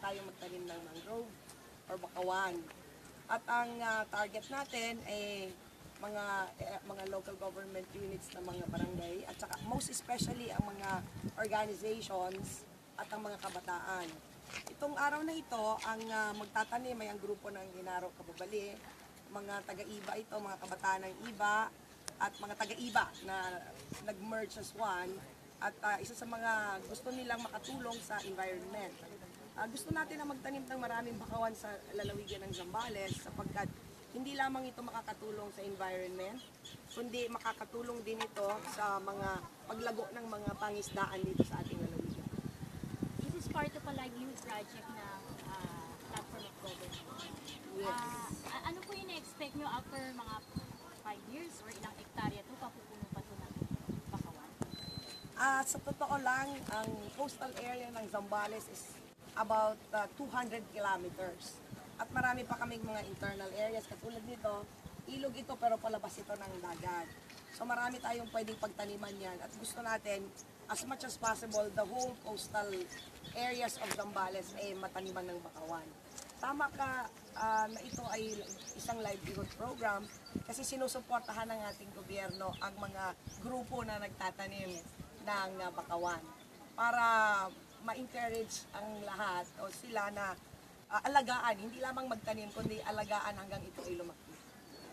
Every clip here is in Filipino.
tayo magtanim ng mangrove or bakawan. At ang target natin ay mga local government units ng mga barangay at saka most especially ang mga organizations at ang mga kabataan. Itong araw na ito, ang magtatanim ay ang grupo ng Ginaro Kababali, mga taga-iba ito, mga kabataan ng iba at mga taga-iba na nag-merge as one. At isa sa mga gusto nilang makatulong sa environment. Gusto natin na magtanim ng maraming bakawan sa lalawigan ng Zambales sapagkat hindi lamang ito makakatulong sa environment, kundi makakatulong din ito sa mga paglago ng mga pangisdaan dito sa ating lalawigan. This is part of a livelihood project ng platform of government. Yes. Ano po yung na-expect nyo after mga 5 years or ilang hektarya ito, papupuno pa ito ng bakawan? Sa totoo lang, ang coastal area ng Zambales is about 200 kilometers. At marami pa kaming mga internal areas. Katulad nito, ilog ito pero palabas ito ng dagat. So marami tayong pwedeng pagtaniman yan. At gusto natin, as much as possible, the whole coastal areas of Zambales ay mataniman ng bakawan. Tama ka na ito ay isang livelihood program kasi sinusuportahan ng ating gobyerno ang mga grupo na nagtatanim ng bakawan para ma-encourage ang lahat o sila na alagaan, hindi lamang magtanim kundi alagaan hanggang ito ay lumaki.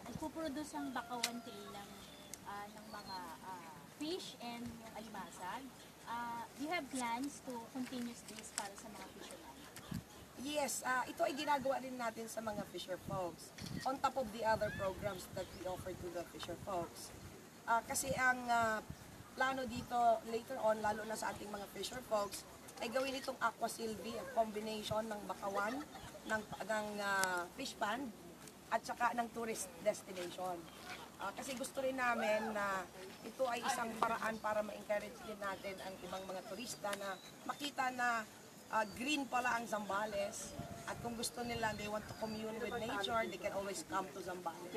Nagpuproduce ang bakawan ng mga fish and yung alimasag. Do you have plans to continue this para sa mga fishermen? Yes, ito ay ginagawa din natin sa mga fisher folks on top of the other programs that we offer to the fisher folks. Kasi ang plano dito later on, lalo na sa ating mga fisher folks, ay gawin itong aqua silvi, a combination ng bakawan, ng fish pond, at saka ng tourist destination. Kasi gusto rin namin na ito ay isang paraan para ma-encourage din natin ang ibang mga turista na makita na green pala ang Zambales. At kung gusto nila, they want to commune with nature, they can always come to Zambales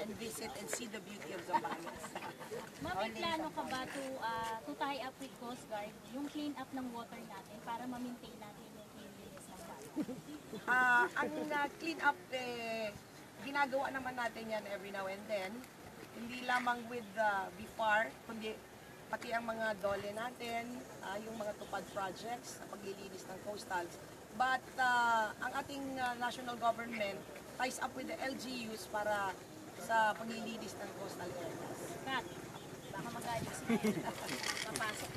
and visit and see the beauty of Zambales. Ma'am, may plano ka ba to tie up with Coast Guard yung clean up ng water natin para ma-maintain natin yung cleanliness ng bata? Ang clean up, ginagawa naman natin yan every now and then. Hindi lamang with BIFAR, kundi pati ang mga dole natin, yung mga tupad projects sa paglilinis ng coastals. But ang ating national government ties up with the LGUs para sa paglilinis ng coastal areas. Kat, baka magalit si Mary. Napasok